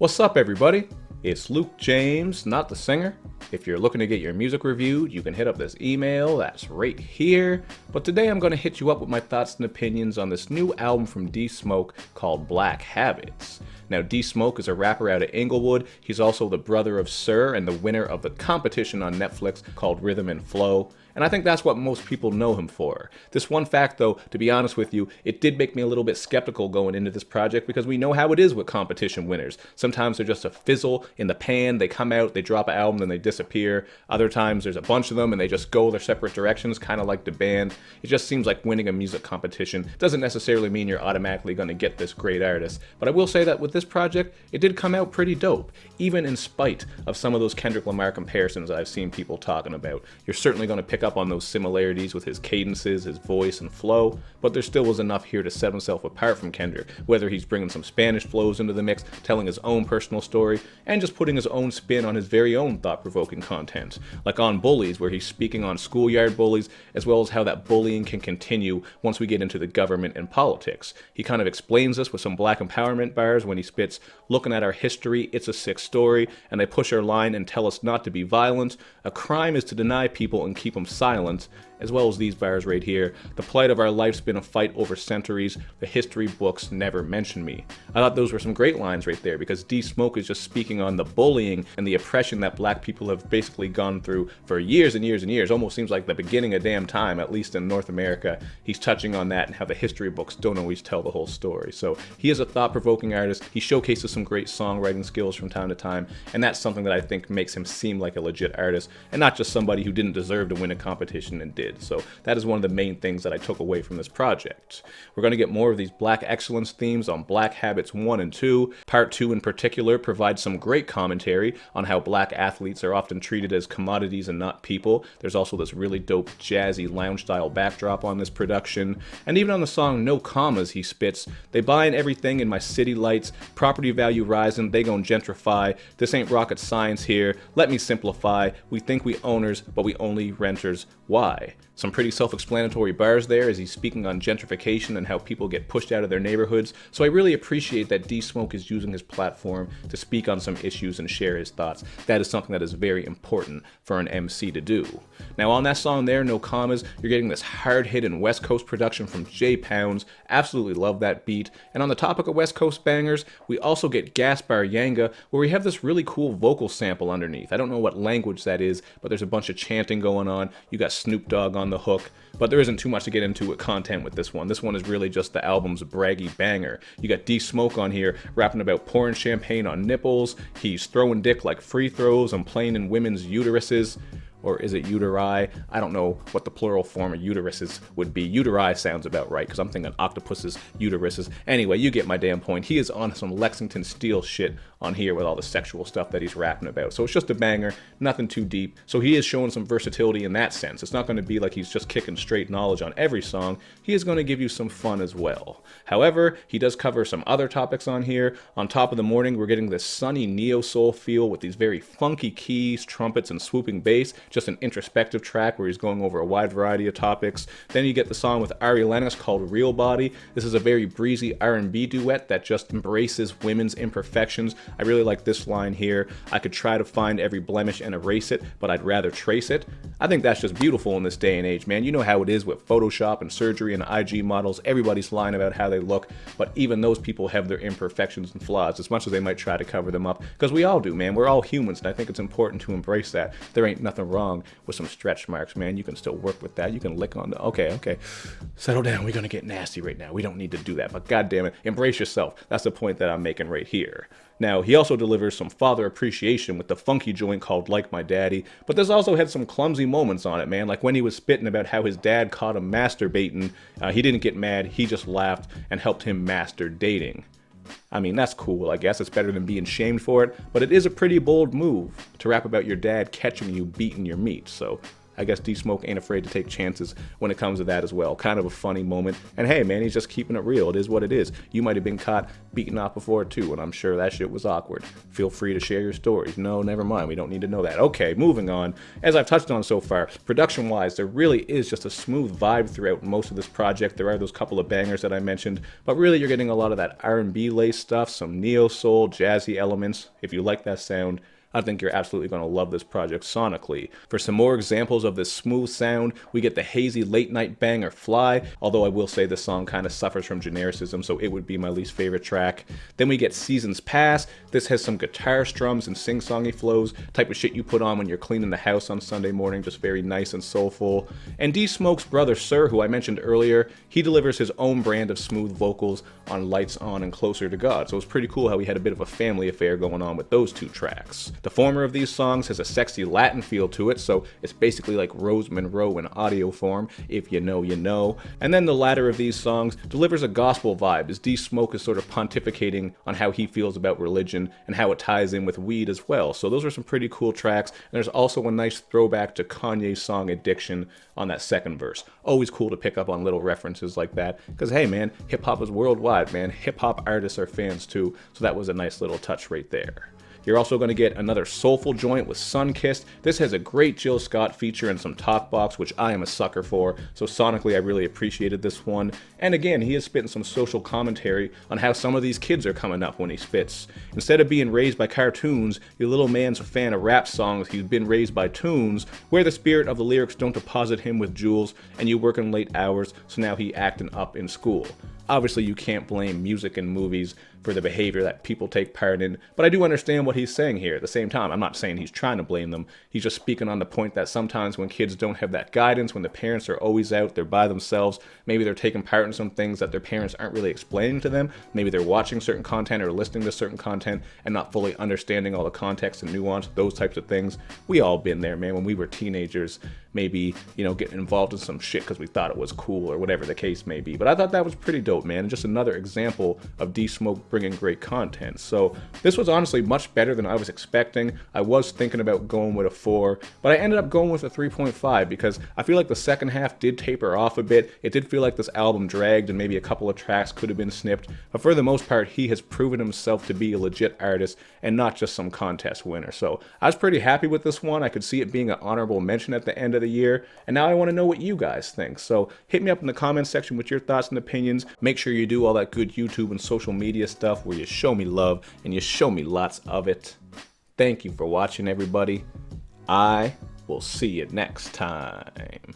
What's up, everybody? It's Luke James, not the singer. If you're looking to get your music reviewed, you can hit up this email that's right here. But today I'm going to hit you up with my thoughts and opinions on this new album from D Smoke called Black Habits. Now, D Smoke is a rapper out of Inglewood. He's also the brother of Sir and the winner of the competition on Netflix called Rhythm and Flow. And I think that's what most people know him for. This one fact, though, to be honest with you, it did make me a little bit skeptical going into this project because we know how it is with competition winners. Sometimes they're just a fizzle in the pan. They come out, they drop an album, then they disappear. Other times there's a bunch of them and they just go their separate directions, kind of like the band. It just seems like winning a music competition doesn't necessarily mean you're automatically going to get this great artist. But I will say that with this project, it did come out pretty dope, even in spite of some of those Kendrick Lamar comparisons I've seen people talking about. You're certainly going to pick up on those similarities with his cadences, his voice, and flow, but there still was enough here to set himself apart from Kendrick, whether he's bringing some Spanish flows into the mix, telling his own personal story, and just putting his own spin on his very own thought-provoking content, like on Bullies, where he's speaking on schoolyard bullies, as well as how that bullying can continue once we get into the government and politics. He kind of explains this with some black empowerment bars when he spits, "Looking at our history, it's a sick story, and they push our line and tell us not to be violent. A crime is to deny people and keep them silent," as well as these bars right here. "The plight of our life's been a fight over centuries. The history books never mention me." I thought those were some great lines right there because D Smoke is just speaking on the bullying and the oppression that black people have basically gone through for years and years and years. Almost seems like the beginning of damn time, at least in North America. He's touching on that and how the history books don't always tell the whole story. So he is a thought-provoking artist. He showcases some great songwriting skills from time to time, and that's something that I think makes him seem like a legit artist and not just somebody who didn't deserve to win a competition and did. So that is one of the main things that I took away from this project. We're going to get more of these Black excellence themes on Black Habits 1 and 2. Part 2 in particular provides some great commentary on how black athletes are often treated as commodities and not people. There's also this really dope jazzy lounge style backdrop on this production. And even on the song No Commas he spits, "They buying everything in my city lights, property value rising, they gon' gentrify. This ain't rocket science here, let me simplify. We think we owners, but we only renters. Why?" Some pretty self-explanatory bars there as he's speaking on gentrification and how people get pushed out of their neighborhoods. So I really appreciate that D Smoke is using his platform to speak on some issues and share his thoughts. That is something that is very important for an MC to do. Now on that song there, No Commas, you're getting this hard-hitting West Coast production from J Pounds. Absolutely love that beat. And on the topic of West Coast bangers, we also get Gaspar Yanga, where we have this really cool vocal sample underneath. I don't know what language that is, but there's a bunch of chanting going on. You got Snoop Dogg on the hook, but there isn't too much to get into with content with this one. This one is really just the album's braggy banger. You got D Smoke on here rapping about pouring champagne on nipples. He's throwing dick like free throws and playing in women's uteruses. Or is it uteri? I don't know what the plural form of uteruses would be. Uteri sounds about right, because I'm thinking octopuses, uteruses. Anyway, you get my damn point. He is on some Lexington Steel shit on here with all the sexual stuff that he's rapping about. So it's just a banger, nothing too deep. So he is showing some versatility in that sense. It's not going to be like he's just kicking straight knowledge on every song. He is going to give you some fun as well. However, he does cover some other topics on here. On Top of the Morning, we're getting this sunny neo-soul feel with these very funky keys, trumpets, and swooping bass. Just an introspective track where he's going over a wide variety of topics. Then you get the song with Ari Lennox called Real Body. This is a very breezy R&B duet that just embraces women's imperfections. I really like this line here. "I could try to find every blemish and erase it, but I'd rather trace it." I think that's just beautiful in this day and age, man. You know how it is with Photoshop and surgery and IG models. Everybody's lying about how they look, but even those people have their imperfections and flaws, as much as they might try to cover them up, because we all do, man. We're all humans, and I think it's important to embrace that. There ain't nothing wrong with some stretch marks, man. You can still work with that. You can lick on the, okay, settle down. We're gonna get nasty right now. We don't need to do that, but God damn it, embrace yourself. That's the point that I'm making right here. Now, he also delivers some father appreciation with the funky joint called Like My Daddy, but this also had some clumsy moments on it, man, like when he was spitting about how his dad caught him masturbating. He didn't get mad, he just laughed and helped him master dating. I mean, that's cool, I guess. It's better than being shamed for it, but it is a pretty bold move to rap about your dad catching you beating your meat, so I guess D-Smoke ain't afraid to take chances when it comes to that as well. Kind of a funny moment. And hey, man, he's just keeping it real. It is what it is. You might have been caught beaten off before too, and I'm sure that shit was awkward. Feel free to share your stories. No, never mind. We don't need to know that. Okay, moving on. As I've touched on so far, production-wise, there really is just a smooth vibe throughout most of this project. There are those couple of bangers that I mentioned, but really you're getting a lot of that R&B laced stuff, some neo-soul, jazzy elements. If you like that sound, I think you're absolutely going to love this project sonically. For some more examples of this smooth sound, we get the hazy late night banger Fly, although I will say this song kind of suffers from genericism, so it would be my least favorite track. Then we get Seasons Pass. This has some guitar strums and sing-songy flows, type of shit you put on when you're cleaning the house on Sunday morning, just very nice and soulful. And D-Smoke's brother Sir, who I mentioned earlier, he delivers his own brand of smooth vocals on Lights On and Closer to God, so it's pretty cool how we had a bit of a family affair going on with those two tracks. The former of these songs has a sexy Latin feel to it, so it's basically like Rose Monroe in audio form, if you know, you know. And then the latter of these songs delivers a gospel vibe, as D-Smoke is sort of pontificating on how he feels about religion and how it ties in with weed as well. So those are some pretty cool tracks, and there's also a nice throwback to Kanye's song Addiction on that second verse. Always cool to pick up on little references like that, because hey man, hip-hop is worldwide, man. Hip-hop artists are fans too, so that was a nice little touch right there. You're also going to get another soulful joint with Sunkissed. This has a great Jill Scott feature and some talkbox, which I am a sucker for, so sonically I really appreciated this one. And again, he is spitting some social commentary on how some of these kids are coming up when he spits. Instead of being raised by cartoons, your little man's a fan of rap songs, he's been raised by tunes, where the spirit of the lyrics don't deposit him with jewels, and you working late hours, so now he acting up in school. Obviously, you can't blame music and movies for the behavior that people take part in, but I do understand what he's saying here. At the same time, I'm not saying he's trying to blame them. He's just speaking on the point that sometimes when kids don't have that guidance, when the parents are always out, they're by themselves, maybe they're taking part in some things that their parents aren't really explaining to them, maybe they're watching certain content or listening to certain content and not fully understanding all the context and nuance, those types of things. We all been there, man, when we were teenagers, maybe, you know, getting involved in some shit because we thought it was cool or whatever the case may be. But I thought that was pretty dope, man. And just another example of D-Smoke bringing great content. So this was honestly much better than I was expecting. I was thinking about going with a 4, but I ended up going with a 3.5 because I feel like the second half did taper off a bit. It did feel like this album dragged and maybe a couple of tracks could have been snipped. But for the most part, he has proven himself to be a legit artist and not just some contest winner. So I was pretty happy with this one. I could see it being an honorable mention at the end of the year. And now I want to know what you guys think. So hit me up in the comments section with your thoughts and opinions. Make sure you do all that good YouTube and social media stuff where you show me love and you show me lots of it. Thank you for watching, everybody. I will see you next time.